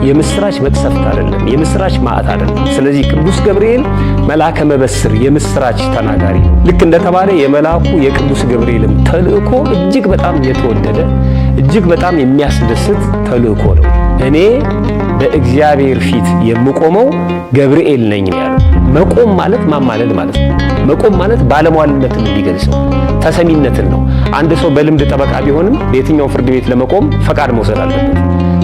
የምስራች መቅሰፍት አይደለም፣ የምስራች ማዕት አይደለም። ስለዚህ ቅዱስ ገብርኤል መልአከ መበስር የምስራች ተናጋሪ ነው። ልክ እንደተባለ የመልአኩ የቅዱስ ገብርኤልም ተልእኮ እጅግ በጣም የተወደደ እጅግ በጣም የሚያስደስት ተልእኮ ነው። እኔ በእግዚአብሔር ፊት የምቆመው ገብርኤል ነኝ ያለው። መቆም ማለት ማማለል ማለት ነው። መቆም ማለት ባለሟልነትን እንዲገልጸው ተሰሚነትን ነው። አንድ ሰው በልምድ ጠበቃ ቢሆንም በየትኛው ፍርድ ቤት ለመቆም ፈቃድ መውሰድ አለበት።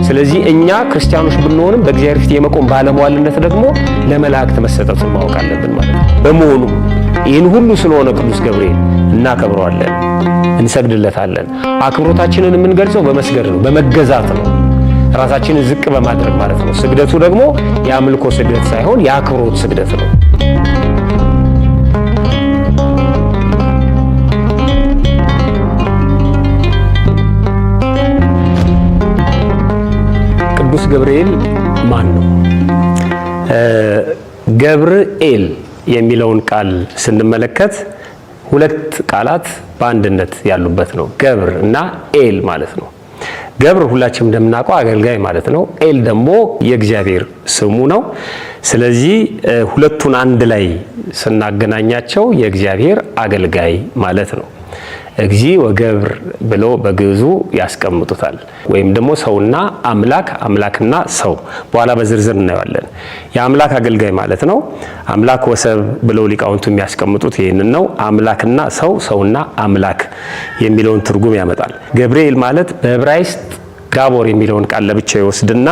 ስለዚህ እኛ ክርስቲያኖች ብንሆንም በእግዚአብሔር ፊት የመቆም ባለሟልነት ደግሞ ለመላእክት መሰጠቱን ማወቅ አለብን ማለት ነው። በመሆኑ ይህን ሁሉ ስለሆነ ቅዱስ ገብርኤል እናከብረዋለን፣ እንሰግድለታለን። አክብሮታችንን የምንገልጸው በመስገድ ነው፣ በመገዛት ነው፣ ራሳችንን ዝቅ በማድረግ ማለት ነው። ስግደቱ ደግሞ የአምልኮ ስግደት ሳይሆን የአክብሮት ስግደት ነው። ቅዱስ ገብርኤል ማን ነው? ገብርኤል የሚለውን ቃል ስንመለከት ሁለት ቃላት በአንድነት ያሉበት ነው። ገብር እና ኤል ማለት ነው። ገብር ሁላችንም እንደምናውቀው አገልጋይ ማለት ነው። ኤል ደግሞ የእግዚአብሔር ስሙ ነው። ስለዚህ ሁለቱን አንድ ላይ ስናገናኛቸው የእግዚአብሔር አገልጋይ ማለት ነው። እግዚ ወገብር ብለው በግዕዙ ያስቀምጡታል። ወይም ደግሞ ሰውና አምላክ፣ አምላክና ሰው በኋላ በዝርዝር እናየዋለን። የአምላክ አገልጋይ ማለት ነው። አምላክ ወሰብ ብለው ሊቃውንቱ የሚያስቀምጡት ይህንን ነው። አምላክና ሰው፣ ሰውና አምላክ የሚለውን ትርጉም ያመጣል። ገብርኤል ማለት በዕብራይስጥ ጋቦር የሚለውን ቃል ለብቻ ይወስድና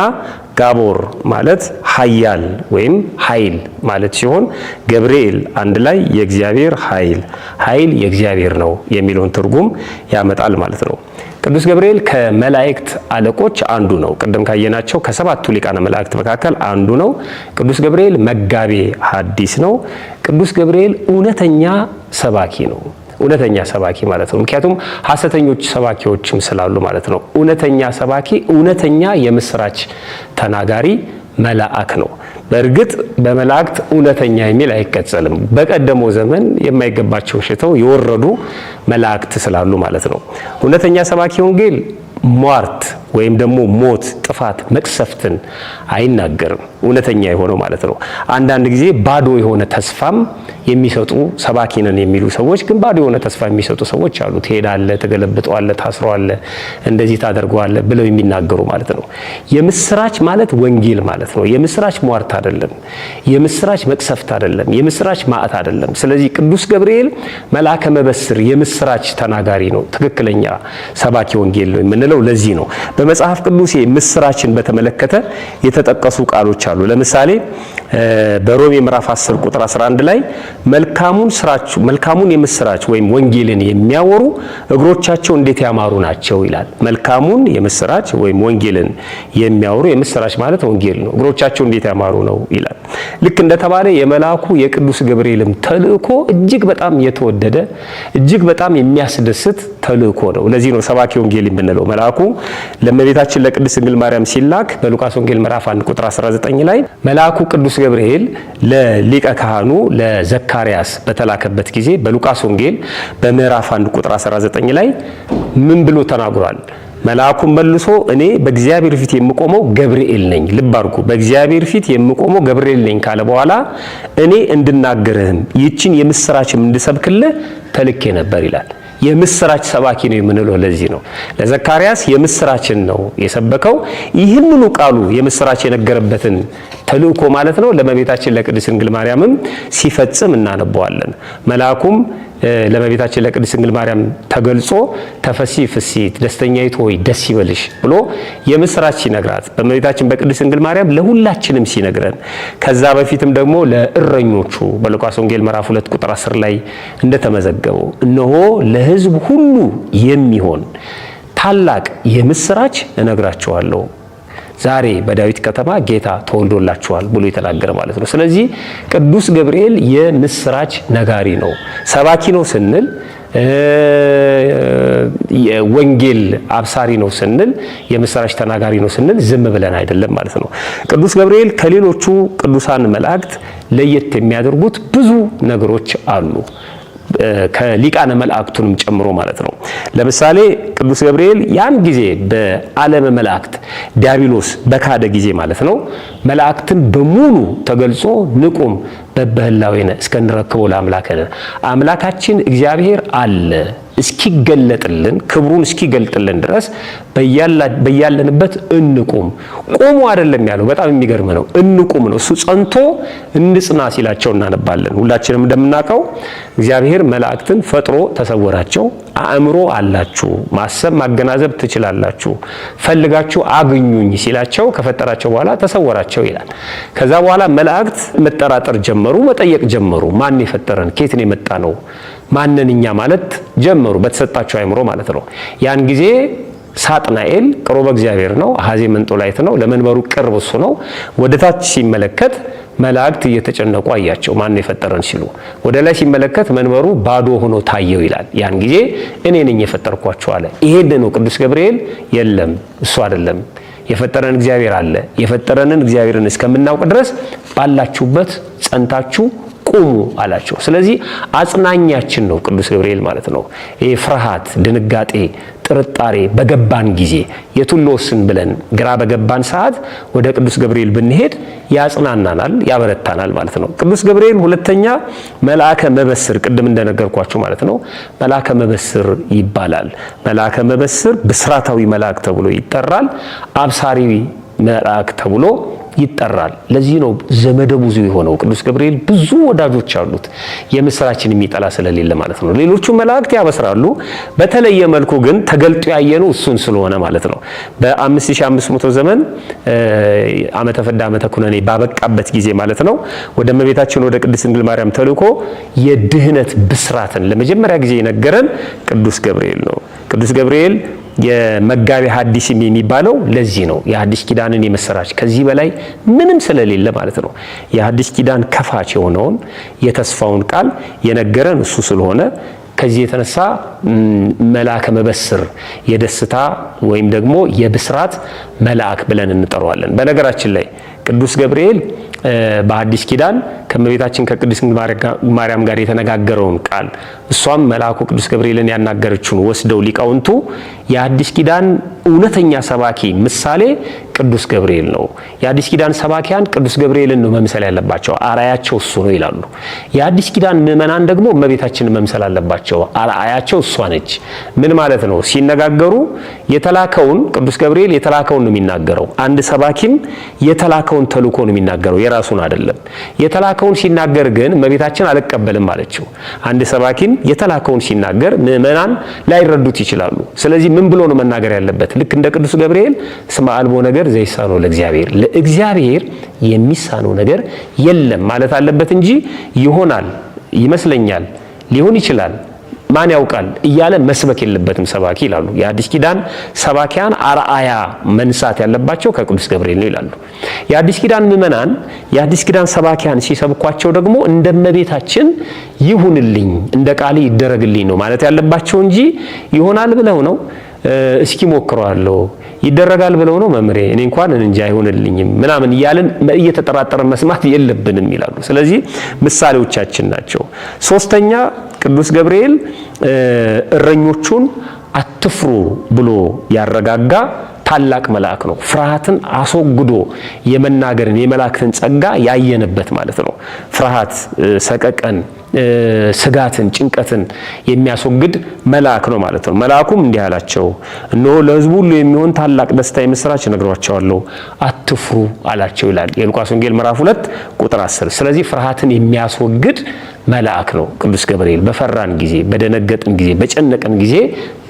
ጋቦር ማለት ኃያል ወይም ኃይል ማለት ሲሆን ገብርኤል አንድ ላይ የእግዚአብሔር ኃይል የእግዚአብሔር ነው የሚለውን ትርጉም ያመጣል ማለት ነው። ቅዱስ ገብርኤል ከመላእክት አለቆች አንዱ ነው። ቅድም ካየናቸው ከሰባቱ ሊቃነ መላእክት መካከል አንዱ ነው። ቅዱስ ገብርኤል መጋቤ ሐዲስ ነው። ቅዱስ ገብርኤል እውነተኛ ሰባኪ ነው። እውነተኛ ሰባኪ ማለት ነው። ምክንያቱም ሐሰተኞች ሰባኪዎችም ስላሉ ማለት ነው። እውነተኛ ሰባኪ፣ እውነተኛ የምስራች ተናጋሪ መልአክ ነው። በእርግጥ በመላእክት እውነተኛ የሚል አይቀጸልም። በቀደመው ዘመን የማይገባቸውን ሽተው የወረዱ መላእክት ስላሉ ማለት ነው። እውነተኛ ሰባኪ ወንጌል ሟርት ወይም ደግሞ ሞት፣ ጥፋት፣ መቅሰፍትን አይናገርም። እውነተኛ የሆነው ማለት ነው። አንዳንድ ጊዜ ባዶ የሆነ ተስፋም የሚሰጡ ሰባኪ ነን የሚሉ ሰዎች ግን ባዶ የሆነ ተስፋ የሚሰጡ ሰዎች አሉ። ትሄዳለህ፣ ትገለብጠዋለህ፣ ታስረዋለህ፣ እንደዚህ ታደርገዋለህ ብለው የሚናገሩ ማለት ነው። የምስራች ማለት ወንጌል ማለት ነው። የምስራች ሟርት አይደለም። የምስራች መቅሰፍት አይደለም። የምስራች ማዕት አይደለም። ስለዚህ ቅዱስ ገብርኤል መልአከ መበስር የምስራች ተናጋሪ ነው። ትክክለኛ ሰባኪ ወንጌል ነው የምንለው ለዚህ ነው። በመጽሐፍ ቅዱስ ምስራችን በተመለከተ የተጠቀሱ ቃሎች አሉ። ለምሳሌ በሮሜ ምዕራፍ 10 ቁጥር 11 ላይ መልካሙን የምስራች ወይም ወንጌልን የሚያወሩ እግሮቻቸው እንዴት ያማሩ ናቸው ይላል። መልካሙን የምስራች ወይም ወንጌልን የሚያወሩ የምስራች ማለት ወንጌል ነው። እግሮቻቸው እንዴት ያማሩ ነው ይላል። ልክ እንደተባለ የመልአኩ የቅዱስ ገብርኤልም ተልእኮ እጅግ በጣም የተወደደ እጅግ በጣም የሚያስደስት ተልእኮ ነው። ለዚህ ነው ሰባኪ ወንጌል የምንለው። መልአኩ ለእመቤታችን ለቅድስት ድንግል ማርያም ሲላክ በሉቃስ ወንጌል ምዕራፍ 1 ቁጥር 19 ላይ መልአኩ ቅዱስ ገብርኤል ለሊቀ ካህኑ ለዘካርያስ በተላከበት ጊዜ በሉቃስ ወንጌል በምዕራፍ 1 ቁጥር 19 ላይ ምን ብሎ ተናግሯል? መልአኩም መልሶ እኔ በእግዚአብሔር ፊት የምቆመው ገብርኤል ነኝ። ልብ አድርጉ፣ በእግዚአብሔር ፊት የምቆመው ገብርኤል ነኝ ካለ በኋላ እኔ እንድናገርህም ይችን የምስራችም እንድሰብክልህ ተልኬ ነበር ይላል። የምስራች ሰባኪ ነው የምንለው ለዚህ ነው። ለዘካርያስ የምስራችን ነው የሰበከው። ይህንኑ ቃሉ የምስራች የነገረበትን ተልእኮ ማለት ነው ለእመቤታችን ለቅድስት ድንግል ማርያምም ሲፈጽም እናነበዋለን። መልአኩም ለእመቤታችን ለቅድስት ድንግል ማርያም ተገልጾ ተፈሲ ፍሲት ደስተኛይቱ ሆይ ደስ ይበልሽ ብሎ የምስራች ሲነግራት በእመቤታችን በቅድስት ድንግል ማርያም ለሁላችንም ሲነግረን ከዛ በፊትም ደግሞ ለእረኞቹ በሉቃስ ወንጌል ምዕራፍ 2 ቁጥር 10 ላይ እንደተመዘገበው እነሆ ለሕዝብ ሁሉ የሚሆን ታላቅ የምስራች እነግራቸዋለሁ ዛሬ በዳዊት ከተማ ጌታ ተወልዶላችኋል ብሎ የተናገረ ማለት ነው። ስለዚህ ቅዱስ ገብርኤል የምስራች ነጋሪ ነው። ሰባኪ ነው ስንል የወንጌል አብሳሪ ነው ስንል የምስራች ተናጋሪ ነው ስንል ዝም ብለን አይደለም ማለት ነው። ቅዱስ ገብርኤል ከሌሎቹ ቅዱሳን መላእክት ለየት የሚያደርጉት ብዙ ነገሮች አሉ። ከሊቃነ መላእክቱንም ጨምሮ ማለት ነው። ለምሳሌ ቅዱስ ገብርኤል ያን ጊዜ በዓለመ መላእክት ዲያብሎስ በካደ ጊዜ ማለት ነው መላእክትን በሙሉ ተገልጾ ንቁም በበህላዌነ እስከንረክበው ለአምላከነ አምላካችን እግዚአብሔር አለ እስኪገለጥልን ክብሩን እስኪገልጥልን ድረስ በያለንበት እንቁም። ቆሙ አይደለም ያለው፣ በጣም የሚገርም ነው። እንቁም ነው። እሱ ጸንቶ እንጽና ሲላቸው እናነባለን። ሁላችንም እንደምናውቀው እግዚአብሔር መላእክትን ፈጥሮ ተሰወራቸው። አእምሮ አላችሁ፣ ማሰብ ማገናዘብ ትችላላችሁ፣ ፈልጋችሁ አግኙኝ ሲላቸው ከፈጠራቸው በኋላ ተሰወራቸው ይላል። ከዛ በኋላ መላእክት መጠራጠር ጀመሩ፣ መጠየቅ ጀመሩ። ማን የፈጠረን? ከየት ነው የመጣ ነው? ማንንኛ ማለት ጀመሩ፣ በተሰጣቸው አእምሮ ማለት ነው። ያን ጊዜ ሳጥናኤል ቅሩበ እግዚአብሔር ነው፣ አሐዜ መንጦላይት ነው፣ ለመንበሩ ቅርብ እሱ ነው። ወደታች ሲመለከት መላእክት እየተጨነቁ አያቸው፣ ማን የፈጠረን ሲሉ። ወደ ላይ ሲመለከት መንበሩ ባዶ ሆኖ ታየው ይላል። ያን ጊዜ እኔ ነኝ የፈጠርኳቸው አለ። ይሄን ነው ቅዱስ ገብርኤል የለም እሱ አይደለም የፈጠረን እግዚአብሔር አለ። የፈጠረንን እግዚአብሔርን እስከምናውቅ ድረስ ባላችሁበት ጸንታችሁ ቁሙ አላቸው። ስለዚህ አጽናኛችን ነው ቅዱስ ገብርኤል ማለት ነው። ይሄ ፍርሃት፣ ድንጋጤ፣ ጥርጣሬ በገባን ጊዜ የቱን ልወስን ብለን ግራ በገባን ሰዓት ወደ ቅዱስ ገብርኤል ብንሄድ ያጽናናናል፣ ያበረታናል ማለት ነው። ቅዱስ ገብርኤል ሁለተኛ መልአከ መበስር፣ ቅድም እንደነገርኳችሁ ማለት ነው። መልአከ መበስር ይባላል። መልአከ መበስር ብስራታዊ መልአክ ተብሎ ይጠራል። አብሳሪ መልአክ ተብሎ ይጠራል። ለዚህ ነው ዘመደ ብዙ የሆነው ቅዱስ ገብርኤል ብዙ ወዳጆች አሉት፣ የምስራችን የሚጠላ ስለሌለ ማለት ነው። ሌሎቹ መላእክት ያበስራሉ፣ በተለየ መልኩ ግን ተገልጦ ያየነው እሱን ስለሆነ ማለት ነው። በ5500 ዘመን ዓመተ ፍዳ ዓመተ ኩነኔ ባበቃበት ጊዜ ማለት ነው ወደ እመቤታችን ወደ ቅድስት ድንግል ማርያም ተልኮ የድህነት ብስራትን ለመጀመሪያ ጊዜ የነገረን ቅዱስ ገብርኤል ነው። ቅዱስ ገብርኤል የመጋቢ ሐዲስ የሚባለው ለዚህ ነው። የሐዲስ ኪዳንን የመሰራች ከዚህ በላይ ምንም ስለሌለ ማለት ነው። የሐዲስ ኪዳን ከፋች የሆነውን የተስፋውን ቃል የነገረን እሱ ስለሆነ ከዚህ የተነሳ መልአከ መበስር የደስታ ወይም ደግሞ የብስራት መልአክ ብለን እንጠራዋለን። በነገራችን ላይ ቅዱስ ገብርኤል በሐዲስ ኪዳን ከእመቤታችን ከቅድስት ማርያም ጋር የተነጋገረውን ቃል እሷም መልአኩ ቅዱስ ገብርኤልን ያናገረችውን ወስደው ሊቃውንቱ የሐዲስ ኪዳን እውነተኛ ሰባኪ ምሳሌ ቅዱስ ገብርኤል ነው። የሐዲስ ኪዳን ሰባኪያን ቅዱስ ገብርኤልን ነው መምሰል ያለባቸው፣ አርአያቸው እሱ ነው ይላሉ። የሐዲስ ኪዳን ምዕመናን ደግሞ እመቤታችንን መምሰል አለባቸው፣ አርአያቸው እሷ ነች። ምን ማለት ነው? ሲነጋገሩ የተላከውን ቅዱስ ገብርኤል የተላከውን ነው የሚናገረው። አንድ ሰባኪም የተላከውን ተልእኮ ነው የሚናገረው፣ የራሱን አይደለም። የተላከውን ሲናገር ግን እመቤታችን አልቀበልም አለችው። አንድ ሰባኪም የተላከውን ሲናገር ምዕመናን ላይረዱት ይችላሉ። ስለዚህ ምን ብሎ ነው መናገር ያለበት? ልክ እንደ ቅዱስ ገብርኤል እስመ አልቦ ነገር ዘይሳነው ለእግዚአብሔር፣ ለእግዚአብሔር የሚሳነው ነገር የለም ማለት አለበት እንጂ ይሆናል፣ ይመስለኛል፣ ሊሆን ይችላል፣ ማን ያውቃል እያለ መስበክ የለበትም ሰባኪ ይላሉ። የሐዲስ ኪዳን ሰባኪያን አርአያ መንሳት ያለባቸው ከቅዱስ ገብርኤል ነው ይላሉ። የሐዲስ ኪዳን ምዕመናን የሐዲስ ኪዳን ሰባኪያን ሲሰብኳቸው ደግሞ እንደ እመቤታችን ይሁንልኝ፣ እንደ ቃሌ ይደረግልኝ ነው ማለት ያለባቸው እንጂ ይሆናል ብለው ነው እስኪ ሞክረዋለሁ ይደረጋል ብለው ነው መምሬ እኔ እንኳን እንጃ አይሆንልኝም ምናምን እያልን እየተጠራጠረን መስማት የለብንም ይላሉ። ስለዚህ ምሳሌዎቻችን ናቸው። ሶስተኛ ቅዱስ ገብርኤል እረኞቹን አትፍሩ ብሎ ያረጋጋ ታላቅ መልአክ ነው። ፍርሃትን አስወግዶ የመናገርን የመላእክትን ጸጋ ያየነበት ማለት ነው። ፍርሃት፣ ሰቀቀን፣ ስጋትን፣ ጭንቀትን የሚያስወግድ መልአክ ነው ማለት ነው። መልአኩም እንዲህ አላቸው፣ እነሆ ለሕዝቡ ሁሉ የሚሆን ታላቅ ደስታ የምስራች እነግራቸዋለሁ፣ አትፍሩ አላቸው ይላል የሉቃስ ወንጌል ምዕራፍ 2 ቁጥር 10። ስለዚህ ፍርሃትን የሚያስወግድ መልአክ ነው ቅዱስ ገብርኤል። በፈራን ጊዜ፣ በደነገጥን ጊዜ፣ በጨነቀን ጊዜ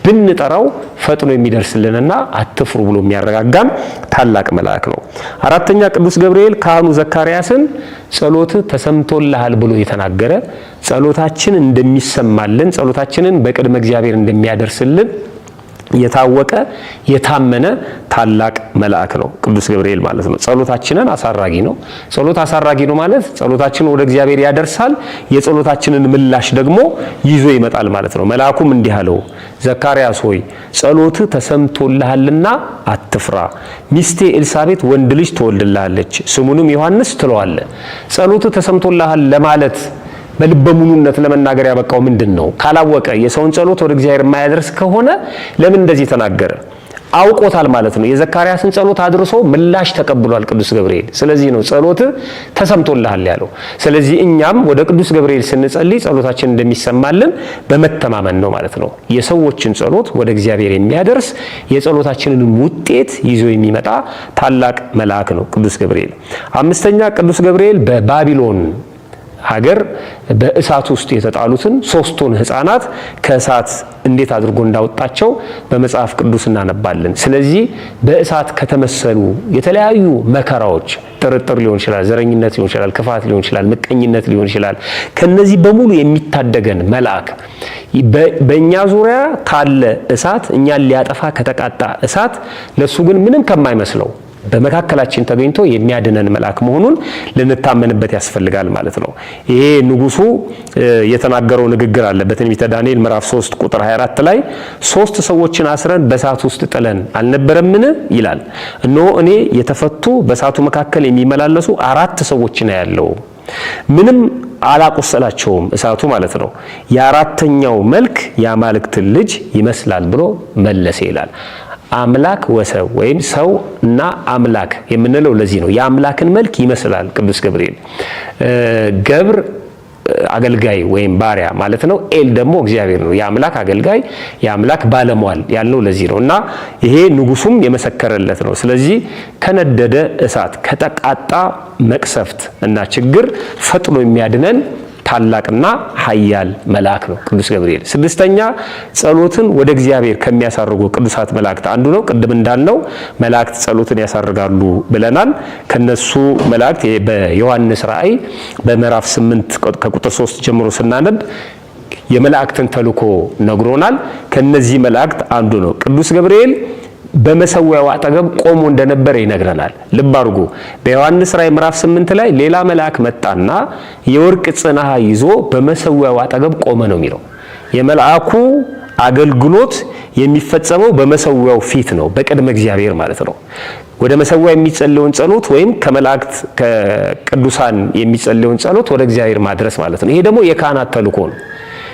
ብንጠራው ፈጥኖ የሚደርስልንና አትፍሩ ብሎ የሚያረጋጋን ታላቅ መልአክ ነው። አራተኛ ቅዱስ ገብርኤል ካህኑ ዘካርያስን ጸሎት ተሰምቶልሃል ብሎ የተናገረ ጸሎታችን እንደሚሰማልን ጸሎታችንን በቅድመ እግዚአብሔር እንደሚያደርስልን የታወቀ የታመነ ታላቅ መልአክ ነው ቅዱስ ገብርኤል ማለት ነው። ጸሎታችንን አሳራጊ ነው። ጸሎት አሳራጊ ነው ማለት ጸሎታችንን ወደ እግዚአብሔር ያደርሳል፣ የጸሎታችንን ምላሽ ደግሞ ይዞ ይመጣል ማለት ነው። መልአኩም እንዲህ አለው፣ ዘካርያስ ሆይ ጸሎት ተሰምቶልሃልና አትፍራ፣ ሚስቴ ኤልሳቤጥ ወንድ ልጅ ትወልድልሃለች፣ ስሙንም ዮሐንስ ትለዋለህ። ጸሎት ተሰምቶልሃል ለማለት በልበ ሙሉነት ለመናገር ያበቃው ምንድነው? ካላወቀ የሰውን ጸሎት ወደ እግዚአብሔር የማያደርስ ከሆነ ለምን እንደዚህ ተናገረ? አውቆታል ማለት ነው። የዘካርያስን ጸሎት አድርሶ ምላሽ ተቀብሏል ቅዱስ ገብርኤል። ስለዚህ ነው ጸሎት ተሰምቶልሃል ያለው። ስለዚህ እኛም ወደ ቅዱስ ገብርኤል ስንጸልይ ጸሎታችን እንደሚሰማልን በመተማመን ነው ማለት ነው። የሰዎችን ጸሎት ወደ እግዚአብሔር የሚያደርስ የጸሎታችንን ውጤት ይዞ የሚመጣ ታላቅ መልአክ ነው ቅዱስ ገብርኤል። አምስተኛ ቅዱስ ገብርኤል በባቢሎን ሀገር በእሳት ውስጥ የተጣሉትን ሶስቱን ህፃናት ከእሳት እንዴት አድርጎ እንዳወጣቸው በመጽሐፍ ቅዱስ እናነባለን። ስለዚህ በእሳት ከተመሰሉ የተለያዩ መከራዎች ጥርጥር ሊሆን ይችላል፣ ዘረኝነት ሊሆን ይችላል፣ ክፋት ሊሆን ይችላል፣ ምቀኝነት ሊሆን ይችላል። ከነዚህ በሙሉ የሚታደገን መልአክ በእኛ ዙሪያ ካለ እሳት እኛን ሊያጠፋ ከተቃጣ እሳት ለሱ ግን ምንም ከማይመስለው በመካከላችን ተገኝቶ የሚያድነን መልአክ መሆኑን ልንታመንበት ያስፈልጋል ማለት ነው። ይሄ ንጉሱ የተናገረው ንግግር አለ በትንቢተ ዳንኤል ምዕራፍ 3 ቁጥር 24 ላይ 3 ሰዎችን አስረን በእሳት ውስጥ ጥለን አልነበረምን ይላል። እነሆ እኔ የተፈቱ በእሳቱ መካከል የሚመላለሱ 4 ሰዎች ነው ያለው፣ ምንም አላቆሰላቸውም እሳቱ ማለት ነው። የአራተኛው መልክ የአማልክት ልጅ ይመስላል ብሎ መለሰ ይላል። አምላክ ወሰብ ወይም ሰው እና አምላክ የምንለው ለዚህ ነው። የአምላክን መልክ ይመስላል ቅዱስ ገብርኤል። ገብር አገልጋይ ወይም ባሪያ ማለት ነው። ኤል ደግሞ እግዚአብሔር ነው። የአምላክ አገልጋይ፣ የአምላክ ባለሟል ያልነው ለዚህ ነው። እና ይሄ ንጉሱም የመሰከረለት ነው። ስለዚህ ከነደደ እሳት ከተቃጣ መቅሰፍት እና ችግር ፈጥኖ የሚያድነን ታላቅና ኃያል መልአክ ነው ቅዱስ ገብርኤል። ስድስተኛ ጸሎትን ወደ እግዚአብሔር ከሚያሳርጉ ቅዱሳት መላእክት አንዱ ነው። ቅድም እንዳልነው መላእክት ጸሎትን ያሳርጋሉ ብለናል። ከነሱ መላእክት በዮሐንስ ራእይ በምዕራፍ 8 ከቁጥር 3 ጀምሮ ስናነብ የመላእክትን ተልእኮ ነግሮናል። ከነዚህ መላእክት አንዱ ነው ቅዱስ ገብርኤል። በመሰዊያው አጠገብ ቆሞ እንደነበረ ይነግረናል። ልብ አድርጉ። በዮሐንስ ራእይ ምዕራፍ 8 ላይ ሌላ መልአክ መጣና የወርቅ ጽናሃ ይዞ በመሰዊያው አጠገብ ቆመ ነው የሚለው። የመልአኩ አገልግሎት የሚፈጸመው በመሰዊያው ፊት ነው፣ በቅድመ እግዚአብሔር ማለት ነው። ወደ መሰዊያ የሚጸልየውን ጸሎት ወይም ከመላእክት ከቅዱሳን የሚጸልየውን ጸሎት ወደ እግዚአብሔር ማድረስ ማለት ነው። ይሄ ደግሞ የካህናት ተልእኮ ነው።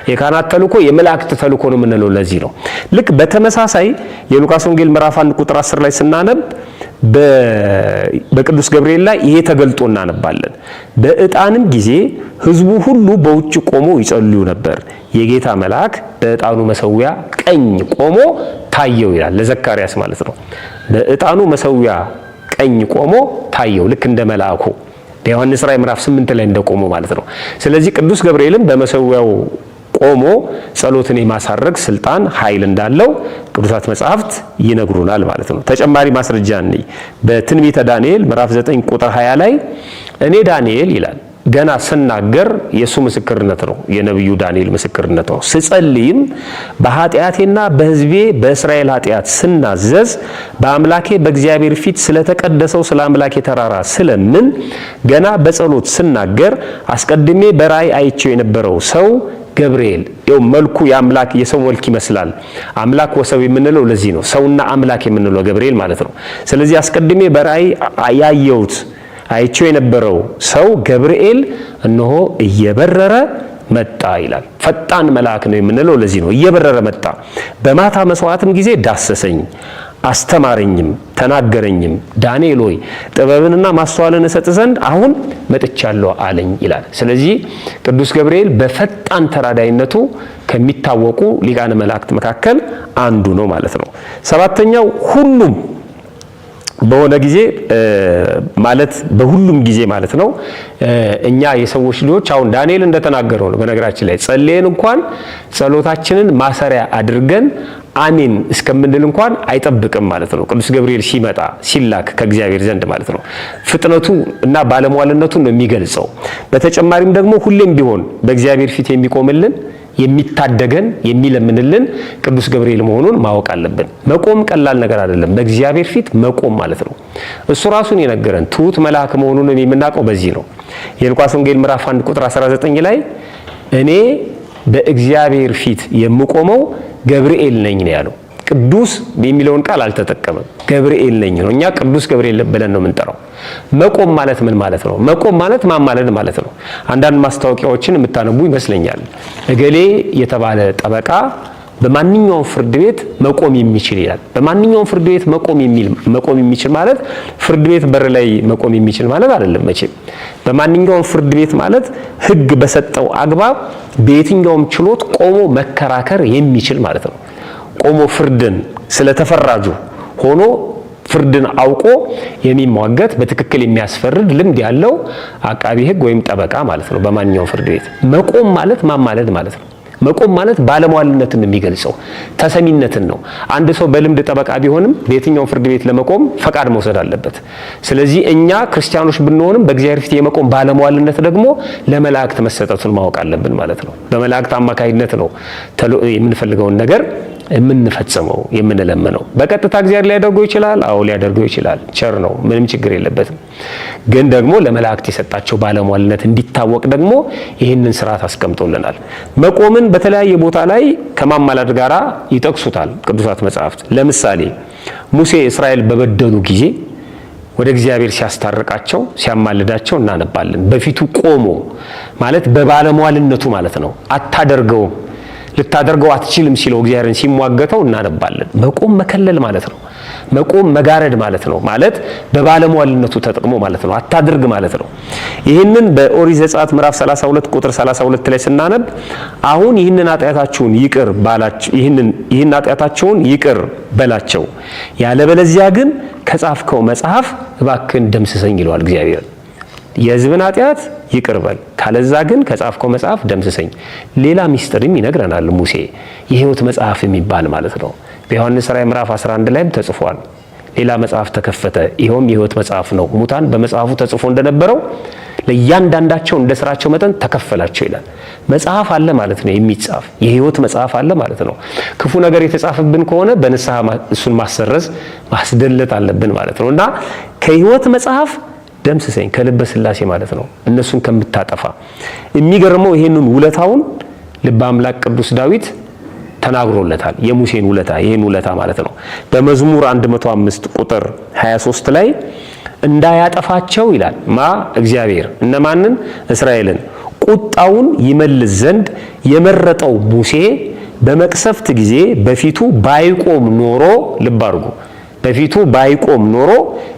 የካህናት ተልእኮ የመላእክት ተልእኮ ነው የምንለው ለዚህ ነው። ልክ በተመሳሳይ የሉቃስ ወንጌል ምዕራፍ 1 ቁጥር 10 ላይ ስናነብ በቅዱስ ገብርኤል ላይ ይሄ ተገልጦ እናነባለን። በዕጣንም ጊዜ ሕዝቡ ሁሉ በውጭ ቆሞ ይጸልዩ ነበር፣ የጌታ መልአክ በዕጣኑ መሰዊያ ቀኝ ቆሞ ታየው ይላል። ለዘካርያስ ማለት ነው። በዕጣኑ መሰዊያ ቀኝ ቆሞ ታየው፣ ልክ እንደ መልአኩ በዮሐንስ ራእይ ምዕራፍ 8 ላይ እንደቆሞ ማለት ነው። ስለዚህ ቅዱስ ገብርኤልም በመሰዊያው ቆሞ ጸሎትን የማሳረግ ስልጣን ኃይል እንዳለው ቅዱሳት መጻሕፍት ይነግሩናል ማለት ነው። ተጨማሪ ማስረጃ እንይ። በትንቢተ ዳንኤል ምዕራፍ 9 ቁጥር 20 ላይ እኔ ዳንኤል ይላል ገና ስናገር የሱ ምስክርነት ነው፣ የነብዩ ዳንኤል ምስክርነት ነው። ስጸልይም በኃጢአቴና በሕዝቤ በእስራኤል ኃጢአት ስናዘዝ በአምላኬ በእግዚአብሔር ፊት ስለተቀደሰው ስለ አምላኬ ተራራ ስለምን ገና በጸሎት ስናገር አስቀድሜ በራእይ አይቼው የነበረው ሰው ገብርኤል ይው መልኩ የአምላክ የሰው መልክ ይመስላል። አምላክ ወሰብ የምንለው ለዚህ ነው። ሰውና አምላክ የምንለው ገብርኤል ማለት ነው። ስለዚህ አስቀድሜ በራእይ ያየሁት አይቼው የነበረው ሰው ገብርኤል እነሆ እየበረረ መጣ ይላል። ፈጣን መልአክ ነው የምንለው ለዚህ ነው። እየበረረ መጣ፣ በማታ መስዋዕትም ጊዜ ዳሰሰኝ፣ አስተማረኝም፣ ተናገረኝም። ዳንኤል ሆይ ጥበብንና ማስተዋልን እሰጥ ዘንድ አሁን መጥቻለሁ አለኝ ይላል። ስለዚህ ቅዱስ ገብርኤል በፈጣን ተራዳይነቱ ከሚታወቁ ሊቃነ መላእክት መካከል አንዱ ነው ማለት ነው። ሰባተኛው ሁሉም በሆነ ጊዜ ማለት በሁሉም ጊዜ ማለት ነው። እኛ የሰዎች ልጆች አሁን ዳንኤል እንደተናገረው ነው። በነገራችን ላይ ጸልየን እንኳን ጸሎታችንን ማሰሪያ አድርገን አሜን እስከምንል እንኳን አይጠብቅም ማለት ነው። ቅዱስ ገብርኤል ሲመጣ ሲላክ ከእግዚአብሔር ዘንድ ማለት ነው። ፍጥነቱ እና ባለሟልነቱን ነው የሚገልጸው። በተጨማሪም ደግሞ ሁሌም ቢሆን በእግዚአብሔር ፊት የሚቆምልን የሚታደገን የሚለምንልን ቅዱስ ገብርኤል መሆኑን ማወቅ አለብን። መቆም ቀላል ነገር አይደለም። በእግዚአብሔር ፊት መቆም ማለት ነው። እሱ ራሱን የነገረን ትሁት መልአክ መሆኑን የምናውቀው በዚህ ነው። የሉቃስ ወንጌል ምዕራፍ 1 ቁጥር 19 ላይ እኔ በእግዚአብሔር ፊት የምቆመው ገብርኤል ነኝ ነው ያለው። ቅዱስ የሚለውን ቃል አልተጠቀመም። ገብርኤል ነኝ ነው። እኛ ቅዱስ ገብርኤል ብለን ነው የምንጠራው። መቆም ማለት ምን ማለት ነው? መቆም ማለት ማማለድ ማለት ነው። አንዳንድ ማስታወቂያዎችን የምታነቡ ይመስለኛል። እገሌ የተባለ ጠበቃ በማንኛውም ፍርድ ቤት መቆም የሚችል ይላል። በማንኛውም ፍርድ ቤት መቆም የሚችል ማለት ፍርድ ቤት በር ላይ መቆም የሚችል ማለት አይደለም መቼም። በማንኛውም ፍርድ ቤት ማለት ሕግ በሰጠው አግባብ በየትኛውም ችሎት ቆሞ መከራከር የሚችል ማለት ነው። ቆሞ ፍርድን ስለተፈራጁ ሆኖ ፍርድን አውቆ የሚሟገት በትክክል የሚያስፈርድ ልምድ ያለው አቃቢ ሕግ ወይም ጠበቃ ማለት ነው። በማንኛውም ፍርድ ቤት መቆም ማለት ማማለድ ማለት ነው። መቆም ማለት ባለሟልነትን የሚገልጸው ተሰሚነትን ነው። አንድ ሰው በልምድ ጠበቃ ቢሆንም በየትኛው ፍርድ ቤት ለመቆም ፈቃድ መውሰድ አለበት። ስለዚህ እኛ ክርስቲያኖች ብንሆንም በእግዚአብሔር ፊት የመቆም ባለሟልነት ደግሞ ለመላእክት መሰጠቱን ማወቅ አለብን ማለት ነው። በመላእክት አማካይነት ነው የምንፈልገውን ነገር የምንፈጽመው የምንለምነው። በቀጥታ እግዚአብሔር ሊያደርገው ይችላል። አዎ ሊያደርገው ይችላል። ቸር ነው፣ ምንም ችግር የለበትም። ግን ደግሞ ለመላእክት የሰጣቸው ባለሟልነት እንዲታወቅ ደግሞ ይህንን ስርዓት አስቀምጦልናል። መቆምን በተለያየ ቦታ ላይ ከማማለድ ጋራ ይጠቅሱታል ቅዱሳት መጻሕፍት። ለምሳሌ ሙሴ እስራኤል በበደሉ ጊዜ ወደ እግዚአብሔር ሲያስታርቃቸው ሲያማልዳቸው እናነባለን። በፊቱ ቆሞ ማለት በባለሟልነቱ ማለት ነው። አታደርገውም ልታደርገው አትችልም ሲለው እግዚአብሔርን ሲሟገተው እናነባለን። መቆም መከለል ማለት ነው። መቆም መጋረድ ማለት ነው። ማለት በባለሟልነቱ ተጠቅሞ ማለት ነው። አታድርግ ማለት ነው። ይህንን በኦሪት ዘጸአት ምዕራፍ 32 ቁጥር 32 ላይ ስናነብ አሁን ይህንን ኃጢአታቸውን ይቅር በላቸው ያለበለዚያ ግን ከጻፍከው መጽሐፍ እባክህን ደምስሰኝ ይለዋል እግዚአብሔር። የሕዝብን ኃጢአት ይቅር በል ካለዛ ግን ከጻፍከው መጽሐፍ ደምስሰኝ። ሌላ ሚስጥርም ይነግረናል ሙሴ፣ የሕይወት መጽሐፍ የሚባል ማለት ነው። በዮሐንስ ራዕይ ምዕራፍ 11 ላይም ተጽፏል። ሌላ መጽሐፍ ተከፈተ፣ ይኸውም የሕይወት መጽሐፍ ነው። ሙታን በመጽሐፉ ተጽፎ እንደነበረው ለእያንዳንዳቸው እንደ ስራቸው መጠን ተከፈላቸው ይላል። መጽሐፍ አለ ማለት ነው። የሚጻፍ የሕይወት መጽሐፍ አለ ማለት ነው። ክፉ ነገር የተጻፈብን ከሆነ በንስሐ እሱን ማሰረዝ ማስደለት አለብን ማለት ነው እና ከሕይወት መጽሐፍ ደምስሰኝ ከልበ ሥላሴ ማለት ነው፣ እነሱን ከምታጠፋ። የሚገርመው ይሄንን ውለታውን ልበ አምላክ ቅዱስ ዳዊት ተናግሮለታል። የሙሴን ውለታ ይሄን ውለታ ማለት ነው። በመዝሙር 105 ቁጥር 23 ላይ እንዳያጠፋቸው ይላል እግዚአብሔር እነማንን? እስራኤልን ቁጣውን ይመልስ ዘንድ የመረጠው ሙሴ በመቅሰፍት ጊዜ በፊቱ ባይቆም ኖሮ፣ ልብ አድርጉ፣ በፊቱ ባይቆም ኖሮ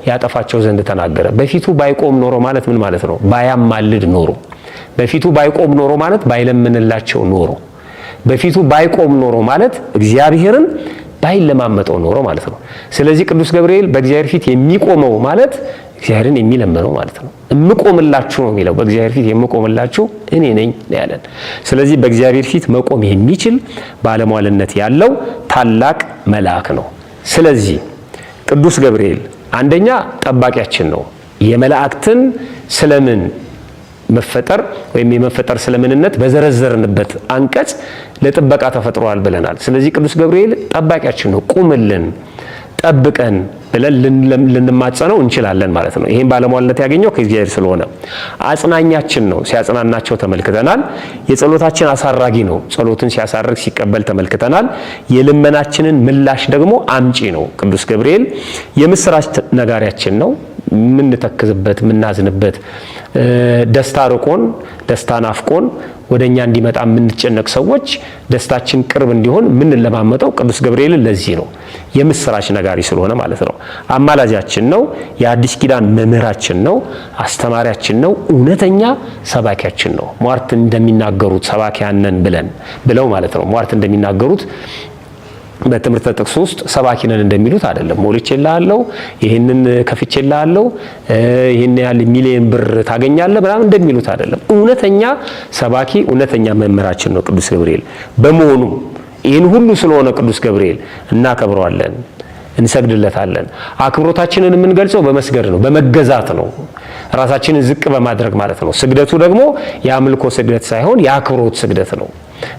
ያጠፋቸው ዘንድ ተናገረ። በፊቱ ባይቆም ኖሮ ማለት ምን ማለት ነው? ባያማልድ ኖሮ። በፊቱ ባይቆም ኖሮ ማለት ባይለምንላቸው ኖሮ። በፊቱ ባይቆም ኖሮ ማለት እግዚአብሔርን ባይለማመጠው ኖሮ ማለት ነው። ስለዚህ ቅዱስ ገብርኤል በእግዚአብሔር ፊት የሚቆመው ማለት እግዚአብሔርን የሚለምነው ማለት ነው። እምቆምላችሁ ነው የሚለው። በእግዚአብሔር ፊት የምቆምላችሁ እኔ ነኝ ያለን። ስለዚህ በእግዚአብሔር ፊት መቆም የሚችል ባለሟልነት ያለው ታላቅ መልአክ ነው። ስለዚህ ቅዱስ ገብርኤል አንደኛ ጠባቂያችን ነው። የመላእክትን ስለምን መፈጠር ወይም የመፈጠር ስለምንነት በዘረዘርንበት አንቀጽ ለጥበቃ ተፈጥሯል ብለናል። ስለዚህ ቅዱስ ገብርኤል ጠባቂያችን ነው። ቁምልን፣ ጠብቀን ብለን ልንማጸነው እንችላለን ማለት ነው። ይሄን ባለሟልነት ያገኘው ከእግዚአብሔር ስለሆነ አጽናኛችን ነው። ሲያጽናናቸው ተመልክተናል። የጸሎታችን አሳራጊ ነው። ጸሎትን ሲያሳርግ ሲቀበል ተመልክተናል። የልመናችንን ምላሽ ደግሞ አምጪ ነው። ቅዱስ ገብርኤል የምስራች ነጋሪያችን ነው። የምንተክዝበት የምናዝንበት ደስታ ርቆን ደስታ ናፍቆን ወደኛ እንዲመጣ የምንጨነቅ ሰዎች ደስታችን ቅርብ እንዲሆን የምንለማመጠው ቅዱስ ገብርኤል ለዚህ ነው። የምስራች ነጋሪ ስለሆነ ማለት ነው። አማላጃችን ነው። የአዲስ ኪዳን መምህራችን ነው። አስተማሪያችን ነው። እውነተኛ ሰባኪያችን ነው። ሟርት እንደሚናገሩት ሰባኪያን ነን ብለው ማለት ነው። ሟርት እንደሚናገሩት በትምህርት ጥቅስ ውስጥ ሰባኪ ነን እንደሚሉት አይደለም። ሞልቼልሃለሁ፣ ይሄንን ከፍቼልሃለሁ፣ ይሄን ያህል ሚሊዮን ብር ታገኛለህ ምናምን እንደሚሉት አይደለም። እውነተኛ ሰባኪ እውነተኛ መምህራችን ነው ቅዱስ ገብርኤል። በመሆኑ ይህን ሁሉ ስለሆነ ቅዱስ ገብርኤል እናከብረዋለን፣ እንሰግድለታለን። አክብሮታችንን የምንገልጸው በመስገድ ነው፣ በመገዛት ነው፣ ራሳችንን ዝቅ በማድረግ ማለት ነው። ስግደቱ ደግሞ የአምልኮ ስግደት ሳይሆን የአክብሮት ስግደት ነው።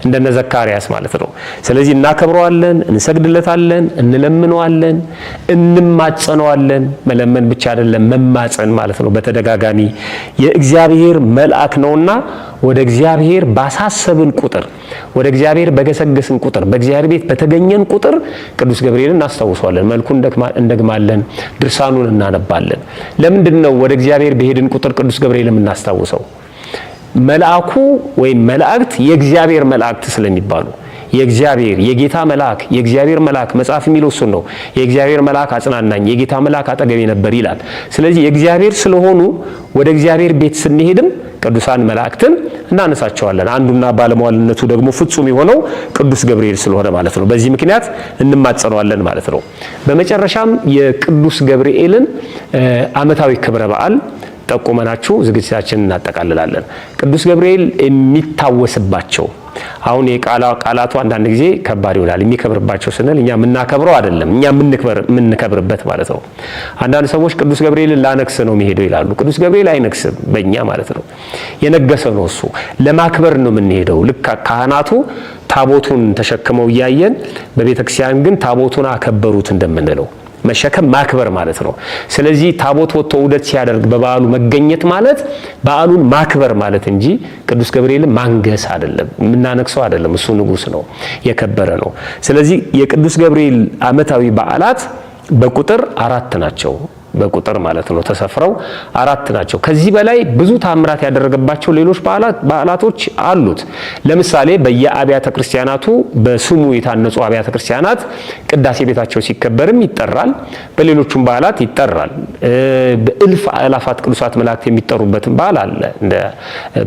እንደነ ዘካርያስ ማለት ነው። ስለዚህ እናከብረዋለን፣ እንሰግድለታለን፣ እንለምነዋለን፣ እንማጸነዋለን። መለመን ብቻ አይደለም መማጸን ማለት ነው። በተደጋጋሚ የእግዚአብሔር መልአክ ነውና ወደ እግዚአብሔር ባሳሰብን ቁጥር፣ ወደ እግዚአብሔር በገሰገስን ቁጥር፣ በእግዚአብሔር ቤት በተገኘን ቁጥር ቅዱስ ገብርኤልን እናስታውሰዋለን፣ መልኩን እንደግማለን፣ ድርሳኑን እናነባለን። ለምንድን ነው ወደ እግዚአብሔር በሄድን ቁጥር ቅዱስ ገብርኤልን እናስታውሰው? መልአኩ ወይም መላእክት የእግዚአብሔር መላእክት ስለሚባሉ የእግዚአብሔር የጌታ መልአክ የእግዚአብሔር መልአክ መጽሐፍ የሚለው እሱን ነው። የእግዚአብሔር መልአክ አጽናናኝ፣ የጌታ መልአክ አጠገቤ ነበር ይላል። ስለዚህ የእግዚአብሔር ስለሆኑ ወደ እግዚአብሔር ቤት ስንሄድም ቅዱሳን መላእክትን እናነሳቸዋለን። አንዱና ባለሟልነቱ ደግሞ ፍጹም የሆነው ቅዱስ ገብርኤል ስለሆነ ማለት ነው። በዚህ ምክንያት እንማጸነዋለን ማለት ነው። በመጨረሻም የቅዱስ ገብርኤልን ዓመታዊ ክብረ በዓል ጠቁመናችሁ ዝግጅታችንን እናጠቃልላለን። ቅዱስ ገብርኤል የሚታወስባቸው አሁን የቃላቱ አንዳንድ ጊዜ ከባድ ይሆናል። የሚከብርባቸው ስንል እኛ የምናከብረው አይደለም፣ እኛ የምንከብርበት ማለት ነው። አንዳንድ ሰዎች ቅዱስ ገብርኤልን ላነግስ ነው የሚሄደው ይላሉ። ቅዱስ ገብርኤል አይነግስም፣ በእኛ ማለት ነው። የነገሰ ነው እሱ። ለማክበር ነው የምንሄደው። ልክ ካህናቱ ታቦቱን ተሸክመው እያየን በቤተክርስቲያን ግን ታቦቱን አከበሩት እንደምንለው መሸከም ማክበር ማለት ነው። ስለዚህ ታቦት ወጥቶ ውደት ሲያደርግ በበዓሉ መገኘት ማለት በዓሉን ማክበር ማለት እንጂ ቅዱስ ገብርኤልን ማንገስ አይደለም፣ የምናነግሰው አይደለም። እሱ ንጉስ ነው፣ የከበረ ነው። ስለዚህ የቅዱስ ገብርኤል ዓመታዊ በዓላት በቁጥር 4 ናቸው። በቁጥር ማለት ነው ተሰፍረው 4 ናቸው። ከዚህ በላይ ብዙ ታምራት ያደረገባቸው ሌሎች በዓላቶች አሉት። ለምሳሌ በየአብያተ ክርስቲያናቱ በስሙ የታነጹ አብያተ ክርስቲያናት ቅዳሴ ቤታቸው ሲከበርም ይጠራል። በሌሎቹም በዓላት ይጠራል። በእልፍ አእላፋት ቅዱሳት መላእክት የሚጠሩበትም በዓል አለ እንደ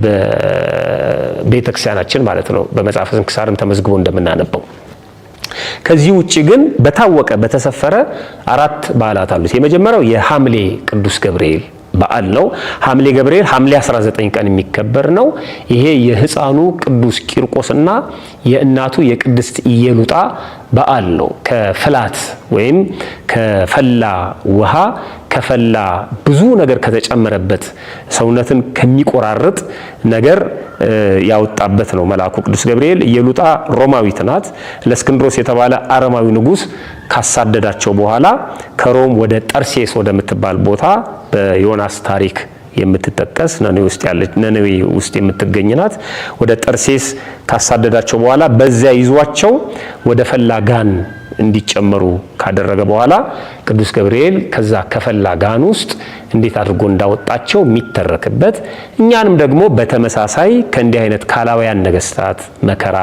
በቤተ ክርስቲያናችን ማለት ነው። በመጽሐፈ ስንክሳርም ተመዝግቦ እንደምናነበው። ከዚህ ውጪ ግን በታወቀ በተሰፈረ 4 በዓላት አሉት። የመጀመሪያው የሐምሌ ቅዱስ ገብርኤል በዓል ነው። ሐምሌ ገብርኤል ሐምሌ 19 ቀን የሚከበር ነው። ይሄ የሕፃኑ ቅዱስ ቂርቆስና የእናቱ የቅድስት ኢየሉጣ በዓል ነው። ከፍላት ወይም ከፈላ ውሃ ከፈላ ብዙ ነገር ከተጨመረበት ሰውነትን ከሚቆራርጥ ነገር ያወጣበት ነው መልአኩ ቅዱስ ገብርኤል። ኢየሉጣ ሮማዊት ናት። ለእስክንድሮስ የተባለ አረማዊ ንጉስ ካሳደዳቸው በኋላ ከሮም ወደ ጠርሴስ ወደምትባል ቦታ በዮናስ ታሪክ የምትጠቀስ ነነዌ ውስጥ የምትገኝ ናት። ወደ ጠርሴስ ካሳደዳቸው በኋላ በዚያ ይዟቸው ወደ ፈላ ጋን እንዲጨመሩ ካደረገ በኋላ ቅዱስ ገብርኤል ከዛ ከፈላ ጋን ውስጥ እንዴት አድርጎ እንዳወጣቸው የሚተረክበት፣ እኛንም ደግሞ በተመሳሳይ ከእንዲህ አይነት ካላውያን ነገስታት መከራ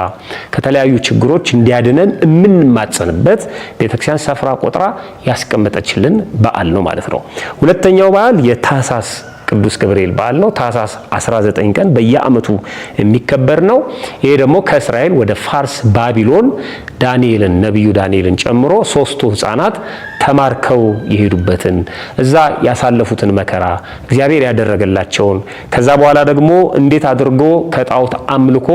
ከተለያዩ ችግሮች እንዲያድነን የምንማጸንበት ቤተክርስቲያን ሰፍራ ቆጥራ ያስቀመጠችልን በዓል ነው ማለት ነው። ሁለተኛው በዓል የታኅሳስ ቅዱስ ገብርኤል በዓል ነው። ታኅሳስ 19 ቀን በየዓመቱ የሚከበር ነው። ይሄ ደግሞ ከእስራኤል ወደ ፋርስ ባቢሎን ዳንኤልን ነብዩ ዳንኤልን ጨምሮ 3ቱ ሕፃናት ተማርከው የሄዱበትን እዛ ያሳለፉትን መከራ እግዚአብሔር ያደረገላቸውን ከዛ በኋላ ደግሞ እንዴት አድርጎ ከጣዖት አምልኮ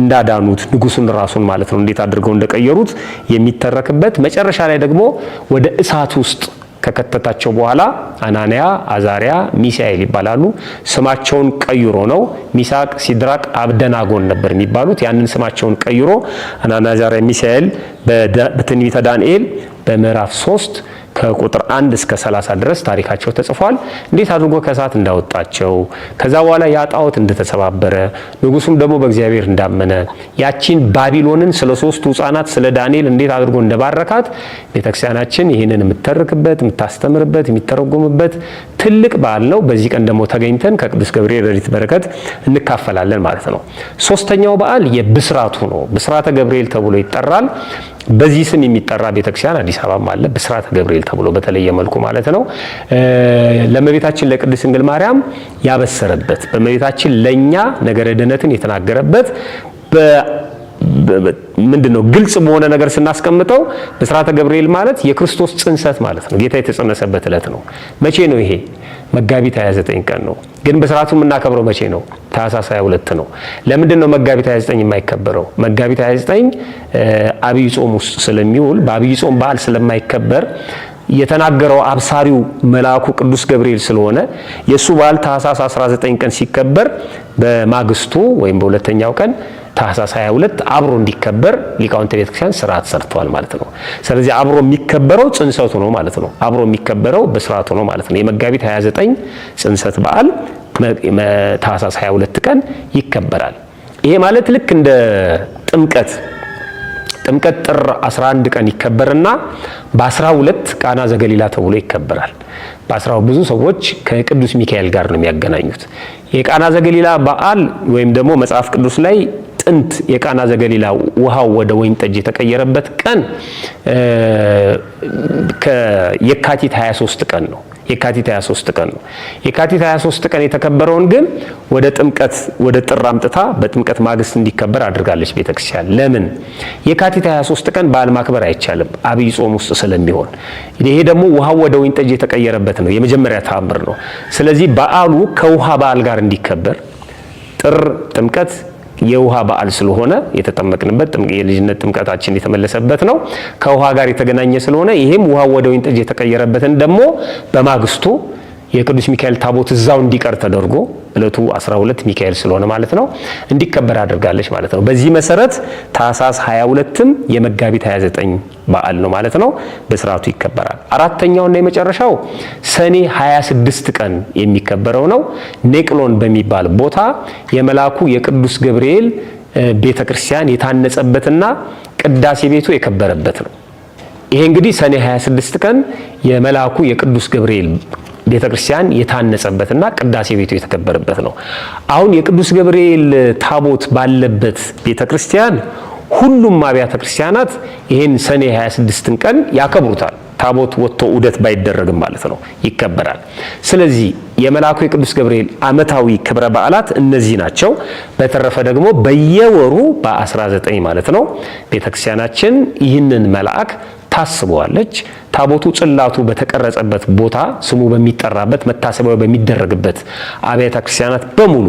እንዳዳኑት ንጉሱን ራሱን ማለት ነው እንዴት አድርገው እንደቀየሩት የሚተረክበት፣ መጨረሻ ላይ ደግሞ ወደ እሳት ውስጥ ከከተታቸው በኋላ አናንያ፣ አዛሪያ፣ ሚሳኤል ይባላሉ። ስማቸውን ቀይሮ ነው ሚሳቅ፣ ሲድራቅ፣ አብደናጎን ነበር የሚባሉት። ያንን ስማቸውን ቀይሮ አናንያ፣ አዛሪያ፣ ሚሳኤል በትንቢተ ዳንኤል በምዕራፍ 3 ከቁጥር 1 እስከ 30 ድረስ ታሪካቸው ተጽፏል። እንዴት አድርጎ ከእሳት እንዳወጣቸው ከዛ በኋላ ያ ጣዖት እንደተሰባበረ ንጉሱም ደግሞ በእግዚአብሔር እንዳመነ ያቺን ባቢሎንን ስለ 3ቱ ሕፃናት ስለ ዳንኤል እንዴት አድርጎ እንደባረካት ቤተክርስቲያናችን ይህንን የምትተርክበት የምታስተምርበት የሚተረጎምበት ትልቅ በዓል ነው። በዚህ ቀን ደግሞ ተገኝተን ከቅዱስ ገብርኤል ረድኤት በረከት እንካፈላለን ማለት ነው። ሶስተኛው በዓል የብስራቱ ነው። ብስራተ ገብርኤል ተብሎ ይጠራል። በዚህ ስም የሚጠራ ቤተክርስቲያን አዲስ አበባም አለ፣ ብስራተ ገብርኤል ተብሎ በተለየ መልኩ ማለት ነው። ለእመቤታችን ለቅድስት ድንግል ማርያም ያበሰረበት በእመቤታችን ለኛ ነገረ ድኅነትን የተናገረበት ምንድነው ግልጽ በሆነ ነገር ስናስቀምጠው ብስራተ ገብርኤል ማለት የክርስቶስ ጽንሰት ማለት ነው። ጌታ የተጸነሰበት ዕለት ነው። መቼ ነው ይሄ? መጋቢት 29 ቀን ነው። ግን በስርዓቱ የምናከብረው መቼ ነው? ታኅሳስ 22 ነው። ለምንድን ነው መጋቢት 29 የማይከበረው? መጋቢት 29 አብይ ጾም ውስጥ ስለሚውል በአብይ ጾም በዓል ስለማይከበር የተናገረው አብሳሪው መልአኩ ቅዱስ ገብርኤል ስለሆነ የሱ በዓል ታኅሳስ 19 ቀን ሲከበር በማግስቱ ወይም በሁለተኛው ቀን ታኅሳስ 22 አብሮ እንዲከበር ሊቃውንተ ቤተክርስቲያን ስርዓት ሰርተዋል ማለት ነው። ስለዚህ አብሮ የሚከበረው ጽንሰቱ ነው ማለት ነው። አብሮ የሚከበረው በስርዓቱ ነው ማለት ነው። የመጋቢት 29 ጽንሰት በዓል ታኅሳስ 22 ቀን ይከበራል። ይሄ ማለት ልክ እንደ ጥምቀት ጥር 11 ቀን ይከበርና በ12 ቃና ዘገሊላ ተብሎ ይከበራል። ብዙ ሰዎች ከቅዱስ ሚካኤል ጋር ነው የሚያገናኙት። የቃና ዘገሊላ በዓል ወይም ደግሞ መጽሐፍ ቅዱስ ላይ ጥንት የቃና ዘገሊላ ውሃው ወደ ወይን ጠጅ የተቀየረበት ቀን የካቲት 23 ቀን ነው። የካቲት 23 ቀን ነው። የካቲት 23 ቀን የተከበረውን ግን ወደ ጥምቀት ወደ ጥር አምጥታ በጥምቀት ማግስት እንዲከበር አድርጋለች ቤተክርስቲያን። ለምን? የካቲት 23 ቀን በዓል ማክበር አይቻልም አብይ ጾም ውስጥ ስለሚሆን። ይሄ ደግሞ ውሃው ወደ ወይን ጠጅ የተቀየረበት ነው። የመጀመሪያ ተአምር ነው። ስለዚህ በዓሉ ከውሃ በዓል ጋር እንዲከበር ጥር ጥምቀት የውሃ በዓል ስለሆነ የተጠመቅንበት የልጅነት ጥምቀታችን የተመለሰበት ነው። ከውሃ ጋር የተገናኘ ስለሆነ ይሄም ውሃ ወደ ወይን ጠጅ የተቀየረበትን ደግሞ በማግስቱ የቅዱስ ሚካኤል ታቦት እዛው እንዲቀር ተደርጎ እለቱ 12 ሚካኤል ስለሆነ ማለት ነው እንዲከበር አድርጋለች ማለት ነው። በዚህ መሰረት ታኅሳስ 22ም የመጋቢት 29 በዓል ነው ማለት ነው። በስርዓቱ ይከበራል። አራተኛውና የመጨረሻው ሰኔ 26 ቀን የሚከበረው ነው። ኔቅሎን በሚባል ቦታ የመልአኩ የቅዱስ ገብርኤል ቤተክርስቲያን የታነጸበትና ቅዳሴ ቤቱ የከበረበት ነው። ይሄ እንግዲህ ሰኔ 26 ቀን የመልአኩ የቅዱስ ገብርኤል ቤተክርስቲያን የታነጸበትና ቅዳሴ ቤቱ የተከበረበት ነው። አሁን የቅዱስ ገብርኤል ታቦት ባለበት ቤተክርስቲያን ሁሉም አብያተ ክርስቲያናት ይሄን ሰኔ 26ን ቀን ያከብሩታል። ታቦት ወጥቶ ዑደት ባይደረግም ማለት ነው ይከበራል። ስለዚህ የመልአኩ የቅዱስ ገብርኤል ዓመታዊ ክብረ በዓላት እነዚህ ናቸው። በተረፈ ደግሞ በየወሩ በ19 ማለት ነው ቤተክርስቲያናችን ይህንን መልአክ ታስበዋለች። ታቦቱ ጽላቱ በተቀረጸበት ቦታ ስሙ በሚጠራበት መታሰቢያው በሚደረግበት አብያተ ክርስቲያናት በሙሉ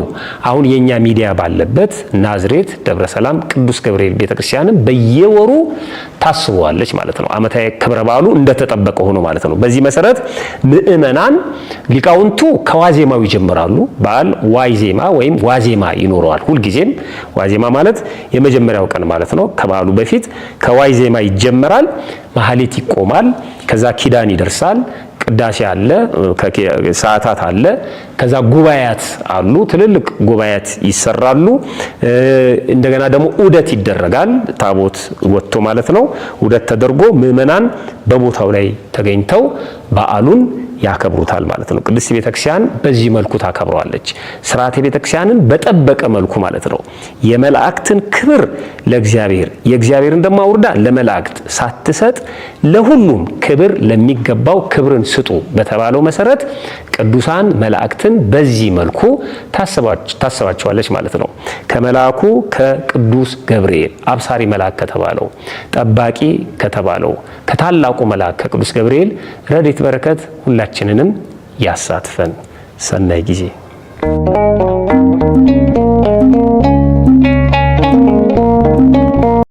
አሁን የኛ ሚዲያ ባለበት ናዝሬት፣ ደብረ ሰላም ቅዱስ ገብርኤል ቤተክርስቲያንን በየወሩ ታስበዋለች ማለት ነው። ዓመታዊ ክብረ በዓሉ እንደተጠበቀ ሆኖ ማለት ነው። በዚህ መሰረት ምእመናን ሊቃውንቱ ከዋዜማው ይጀምራሉ። በዓል ዋይዜማ ወይም ዋዜማ ይኖረዋል። ሁልጊዜም ዋዜማ ማለት የመጀመሪያው ቀን ማለት ነው። ከበዓሉ በፊት ከዋይዜማ ይጀምራል። ማህሌት ይቆማል። ከዛ ኪዳን ይደርሳል። ቅዳሴ አለ፣ ሰዓታት አለ። ከዛ ጉባኤያት አሉ፣ ትልልቅ ጉባኤያት ይሰራሉ። እንደገና ደግሞ ዑደት ይደረጋል። ታቦት ወጥቶ ማለት ነው። ዑደት ተደርጎ ምእመናን በቦታው ላይ ተገኝተው በዓሉን ያከብሩታል ማለት ነው። ቅድስት ቤተክርስቲያን በዚህ መልኩ ታከብረዋለች። ስርዓተ ቤተክርስቲያንን በጠበቀ መልኩ ማለት ነው። የመላእክትን ክብር ለእግዚአብሔር የእግዚአብሔርን ደግሞ አውርዳ ለመላእክት ሳትሰጥ ለሁሉም ክብር ለሚገባው ክብርን ስጡ በተባለው መሰረት ቅዱሳን መላእክትን በዚህ መልኩ ታስባቸዋለች ማለት ነው። ከመልአኩ ከቅዱስ ገብርኤል አብሳሪ መልአክ ከተባለው ጠባቂ ከተባለው ከታላቁ መልአክ ከቅዱስ ገብርኤል ረድኤት በረከት ሁላችንንም ያሳትፈን። ሰናይ ጊዜ